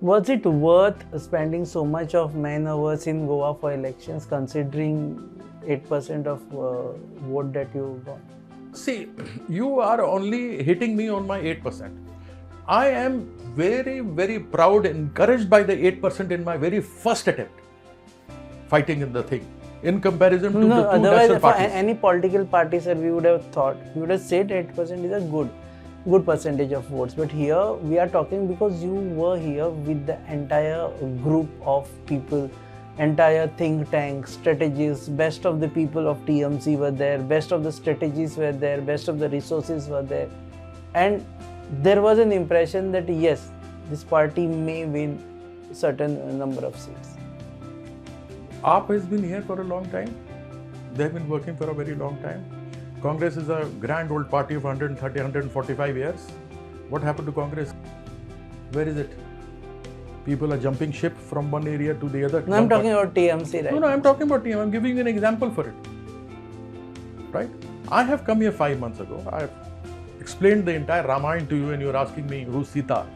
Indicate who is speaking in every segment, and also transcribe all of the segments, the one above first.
Speaker 1: Was it worth spending so much of man-hours in Goa for elections, considering 8% of vote that you got?
Speaker 2: See, you are only hitting me on my 8%. I am very, very proud, encouraged by the 8% in my very first attempt fighting in the thing. In comparison to the two lesser parties.
Speaker 1: For any political party, sir, we would have said 8% is a good percentage of votes. But here we are talking because you were here with the entire group of people, entire think tank, strategists, best of the people of TMC were there, best of the strategies were there, best of the resources were there. And there was an impression that yes, this party may win certain number of seats.
Speaker 2: AAP has been here for a long time. They have been working for a very long time. Congress is a grand old party of 130, 145 years. What happened to Congress? Where is it? People are jumping ship from one area to the other.
Speaker 1: No, I'm talking about TMC, right?
Speaker 2: No, I'm talking about TMC. I'm giving you an example for it. Right? I have come here 5 months ago. I've explained the entire Ramayana to you and you're asking me who's Sita.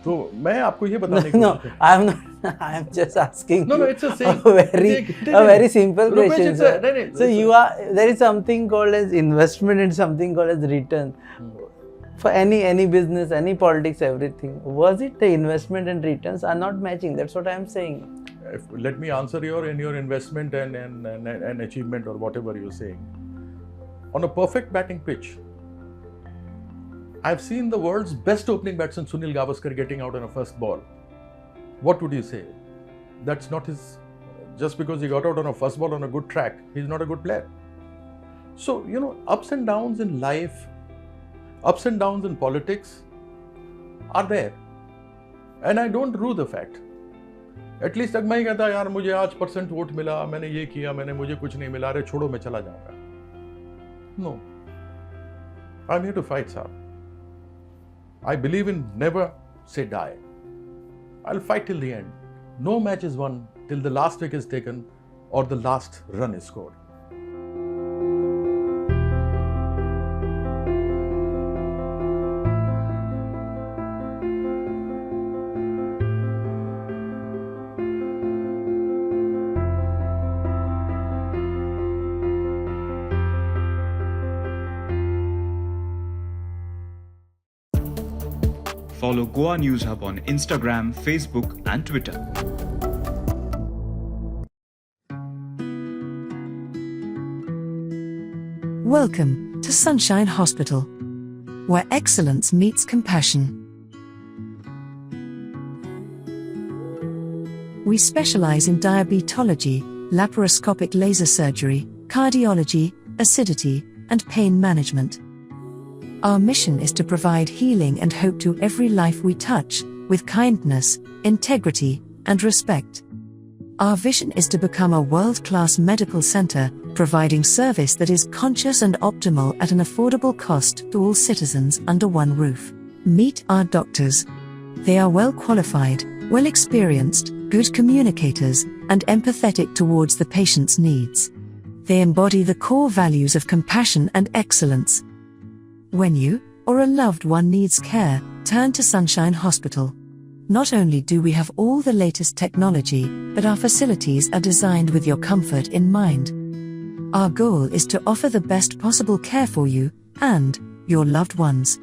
Speaker 2: So, मैं आपको ये बताने की
Speaker 1: No, I'm just asking.
Speaker 2: No, it's a saying.
Speaker 1: A very simple question, sir. So there is something called as investment and something called as return. For any business, any politics, everything. Was it the investment and returns are not matching? That's what I'm saying.
Speaker 2: Let me answer your investment and achievement or whatever you're saying. On a perfect batting pitch, I've seen the world's best opening batsman Sunil Gavaskar getting out on a first ball. What would you say? That's not his... Just because he got out on a first ball on a good track, he's not a good player. So, ups and downs in life, ups and downs in politics are there. And I don't rue the fact. At least अगर मैं कहता यार मुझे आज % vote मिला, मैंने ये किया, मुझे कुछ नहीं मिला, अरे छोड़ो मैं चला जाऊंगा. No. I'm here to fight, sir. I believe in never say die. I'll fight till the end. No match is won till the last wicket is taken or the last run is scored.
Speaker 3: Follow Goa News Hub on Instagram, Facebook and Twitter.
Speaker 4: Welcome to Sunshine Hospital, where excellence meets compassion. We specialize in diabetology, laparoscopic laser surgery, cardiology, acidity, and pain management. Our mission is to provide healing and hope to every life we touch, with kindness, integrity, and respect. Our vision is to become a world-class medical center, providing service that is conscious and optimal at an affordable cost to all citizens under one roof. Meet our doctors. They are well qualified, well experienced, good communicators, and empathetic towards the patient's needs. They embody the core values of compassion and excellence. When you or a loved one needs care, turn to Sunshine Hospital. Not only do we have all the latest technology, but our facilities are designed with your comfort in mind. Our goal is to offer the best possible care for you and your loved ones.